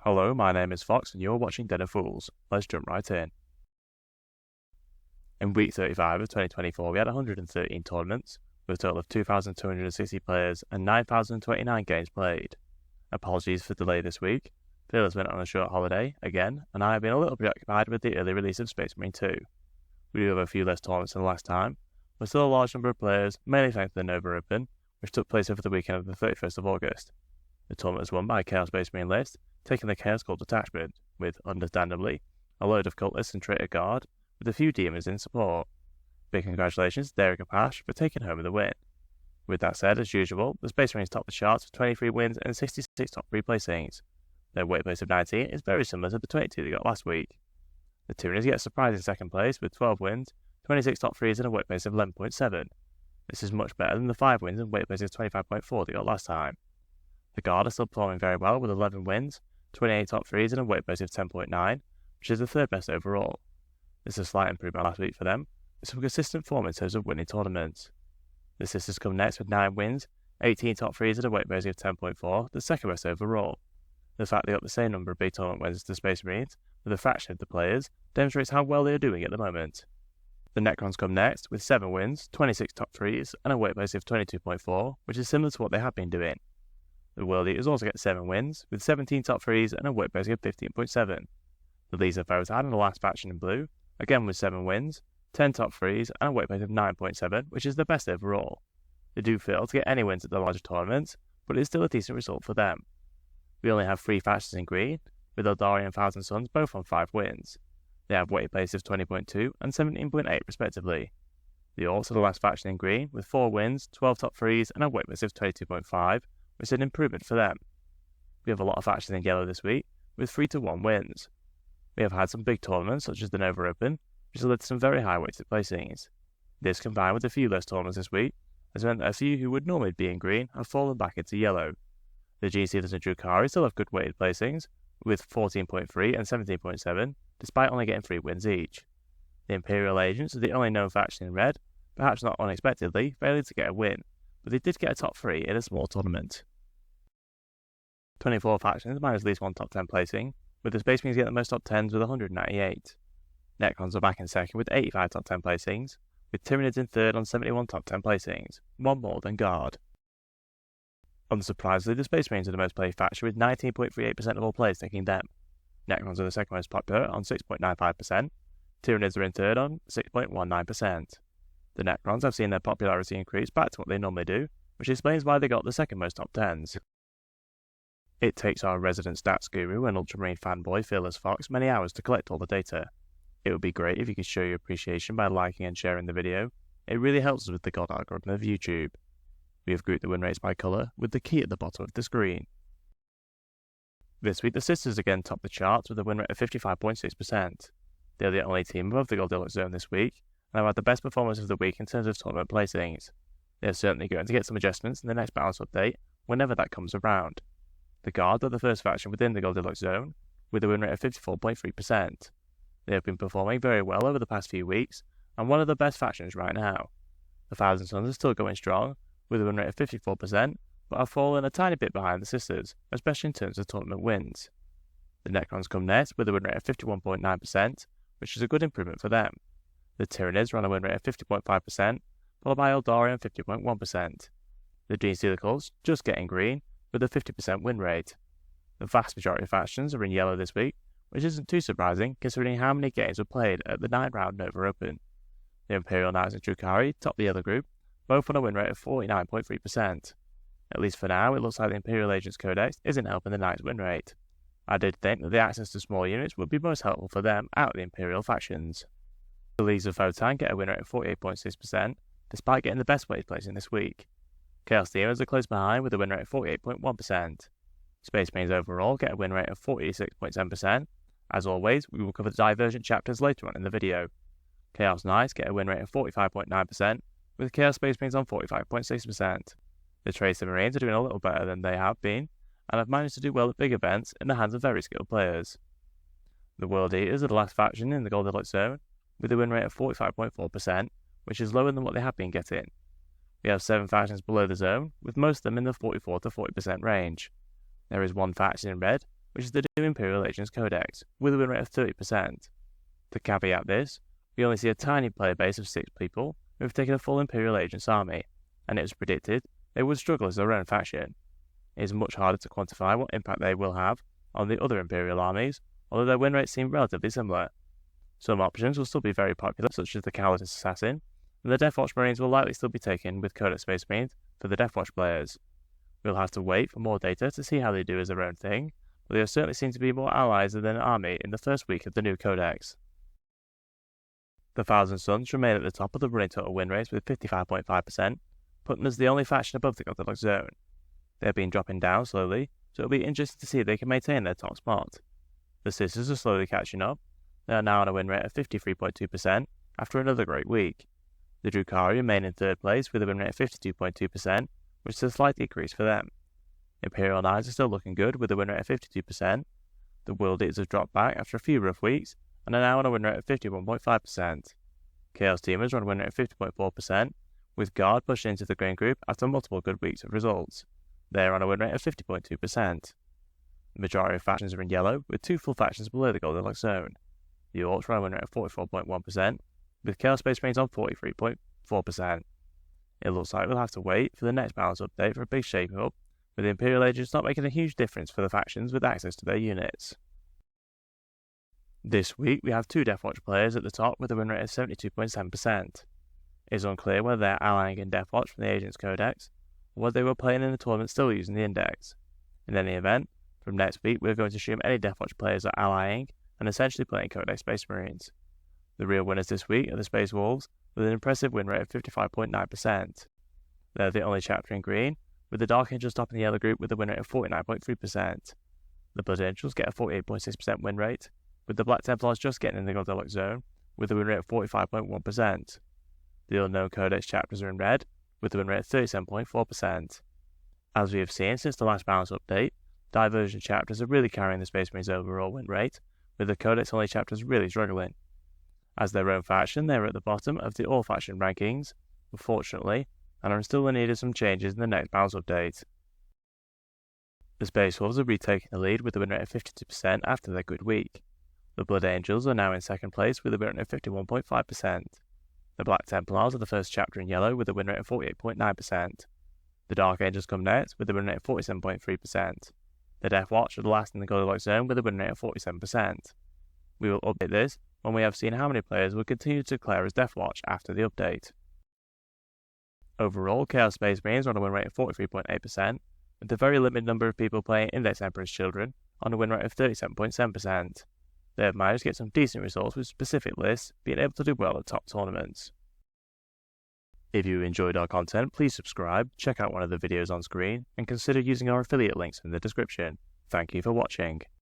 Hello, my name is Fox and you're watching Den of Fools. Let's jump right in. In week 35 of 2024 we had 113 tournaments, with a total of 2,260 players and 9,029 games played. Apologies for the delay this week. Phil has been on a short holiday, again, and I have been a little preoccupied with the early release of Space Marine 2. We do have a few less tournaments than last time, but still a large number of players, mainly thanks to the Nova Open, which took place over the weekend of the 31st of August. The tournament was won by Chaos Space Marine list, taking the Chaos Cult detachment, with, understandably, a load of cultists and traitor guard, with a few demons in support. Big congratulations to Derek Apache for taking home the win. With that said, as usual, the Space Marines topped the charts with 23 wins and 66 top 3 placings. Their weight place of 19 is very similar to the 22 they got last week. The Tyranids get a surprising second place with 12 wins, 26 top 3s and a weight place of 11.7. This is much better than the 5 wins and weight place of 25.4 they got last time. The Guard are still performing very well with 11 wins, 28 top 3s and a weight place of 10.9, which is the third best overall. This is a slight improvement last week for them, with some consistent form in terms of winning tournaments. The Sisters come next with 9 wins, 18 top 3s and a weight place of 10.4, the second best overall. The fact they got the same number of big tournament wins as the Space Marines, with a fraction of the players, demonstrates how well they are doing at the moment. The Necrons come next with 7 wins, 26 top 3s and a weight place of 22.4, which is similar to what they have been doing. The World Eaters also get 7 wins, with 17 top 3s and a weight place of 15.7. The Legion of Votan are the last faction in blue, again with 7 wins, 10 top 3s and a weight place of 9.7, which is the best overall. They do fail to get any wins at the larger tournaments, but it is still a decent result for them. We only have 3 factions in green, with Eldari and Thousand Sons both on 5 wins. They have weight place of 20.2 and 17.8 respectively. The Orcs are the last faction in green, with 4 wins, 12 top 3s and a weight place of 22.5, which is an improvement for them. We have a lot of factions in yellow this week, with 3-1 wins. We have had some big tournaments such as the Nova Open, which has led to some very high weighted placings. This combined with a few less tournaments this week has meant that a few who would normally be in green have fallen back into yellow. The Gene Stealers and Drukhari still have good weighted placings, with 14.3 and 17.7, despite only getting 3 wins each. The Imperial Agents are the only known faction in red, perhaps not unexpectedly, failing to get a win, but they did get a top 3 in a small tournament. 24 factions managed at least 1 top 10 placing, with the Space Marines getting the most top 10s with 198. Necrons are back in second with 85 top 10 placings, with Tyranids in third on 71 top 10 placings, 1 more than Guard. Unsurprisingly, the Space Marines are the most played faction with 19.38% of all players taking them. Necrons are the second most popular on 6.95%, Tyranids are in third on 6.19%. The Necrons have seen their popularity increase back to what they normally do, which explains why they got the second most top 10s. It takes our resident stats guru and Ultramarine fanboy Fearless Fox many hours to collect all the data. It would be great if you could show your appreciation by liking and sharing the video. It really helps us with the God algorithm of YouTube. We have grouped the win rates by colour, with the key at the bottom of the screen. This week the Sisters again topped the charts with a win rate of 55.6%. They are the only team above the Goldilocks zone this week, and have had the best performance of the week in terms of tournament placings. They are certainly going to get some adjustments in the next balance update, whenever that comes around. The Guard are the first faction within the Goldilocks zone, with a win rate of 54.3%. They have been performing very well over the past few weeks, and one of the best factions right now. The Thousand Sons are still going strong, with a win rate of 54%, but have fallen a tiny bit behind the Sisters, especially in terms of tournament wins. The Necrons come next with a win rate of 51.9%, which is a good improvement for them. The Tyranids run a win rate of 50.5%, followed by Eldari on 50.1%. The Gene Stealer Cults just getting green, with a 50% win rate. The vast majority of factions are in yellow this week, which isn't too surprising considering how many games were played at the 9-round Nova Open. The Imperial Knights and Drukhari top the other group, both on a win rate of 49.3%. At least for now, it looks like the Imperial Agents Codex isn't helping the Knights' win rate. I did think that the access to small units would be most helpful for them out of the Imperial factions. The Legion of Votan get a win rate of 48.6%, despite getting the best weighted placing this week. Chaos Demons are close behind with a win rate of 48.1%. Space Marines overall get a win rate of 46.7%. As always, we will cover the divergent chapters later on in the video. Chaos Knights get a win rate of 45.9%, with Chaos Space Marines on 45.6%. The Tracer Marines are doing a little better than they have been, and have managed to do well at big events in the hands of very skilled players. The World Eaters are the last faction in the Goldilocks zone, with a win rate of 45.4%, which is lower than what they have been getting. We have 7 factions below the zone, with most of them in the 44 to 40% range. There is 1 faction in red, which is the new Imperial Agents Codex, with a win rate of 30%. To caveat this, we only see a tiny player base of 6 people who have taken a full Imperial Agents army, and it was predicted they would struggle as their own faction. It is much harder to quantify what impact they will have on the other Imperial armies, although their win rates seem relatively similar. Some options will still be very popular, such as the Cowardice Assassin, and the Deathwatch Marines will likely still be taken with Codex Space Marines for the Deathwatch players. We'll have to wait for more data to see how they do as their own thing, but they certainly seem to be more allies than an army in the first week of the new Codex. The Thousand Sons remain at the top of the running total win rates with 55.5%, putting them as the only faction above the Goldilocks zone. They have been dropping down slowly, so it'll be interesting to see if they can maintain their top spot. The Sisters are slowly catching up. They are now on a win rate of 53.2% after another great week. The Drukhari remain in third place with a win rate of 52.2%, which is a slight decrease for them. Imperial Knights are still looking good with a win rate of 52%. The World Eaters have dropped back after a few rough weeks and are now on a win rate of 51.5%. Chaos Demons are on a win rate of 50.4%, with Guard pushing into the Green Group after multiple good weeks of results. They are on a win rate of 50.2%. The majority of factions are in yellow, with 2 full factions below the Goldilocks zone. The Orcs are on a win rate of 44.1%, with Chaos Space Marines on 43.4%. It looks like we'll have to wait for the next balance update for a big shake-up, with the Imperial Agents not making a huge difference for the factions with access to their units. This week we have 2 Deathwatch players at the top with a win rate of 72.7%. It is unclear whether they are allying in Deathwatch from the Agents Codex, or whether they were playing in the tournament still using the Index. In any event, from next week we're going to assume any Deathwatch players are allying and essentially playing Codex Space Marines. The real winners this week are the Space Wolves, with an impressive win rate of 55.9%. They're the only chapter in green, with the Dark Angels topping the yellow group with a win rate of 49.3%. The Blood Angels get a 48.6% win rate, with the Black Templars just getting in the Goldilocks zone, with a win rate of 45.1%. The Unknown Codex chapters are in red, with a win rate of 37.4%. As we have seen since the last balance update, Diversion chapters are really carrying the Space Marines' overall win rate, with the Codex-only chapters really struggling. As their own faction, they are at the bottom of the all-faction rankings, unfortunately, and are still in need of some changes in the next balance update. The Space Wolves are retaking the lead with a win rate of 52% after their good week. The Blood Angels are now in second place with a win rate of 51.5%. The Black Templars are the first chapter in yellow with a win rate of 48.9%. The Dark Angels come next with a win rate of 47.3%. The Deathwatch are the last in the Goldilocks zone with a win rate of 47%. We will update this when we have seen how many players will continue to declare as Deathwatch after the update. Overall, Chaos Space Marines are on a win rate of 43.8%, with a very limited number of people playing Index Emperor's Children on a win rate of 37.7%. They have managed to get some decent results with specific lists, being able to do well at top tournaments. If you enjoyed our content, please subscribe, check out one of the videos on screen, and consider using our affiliate links in the description. Thank you for watching.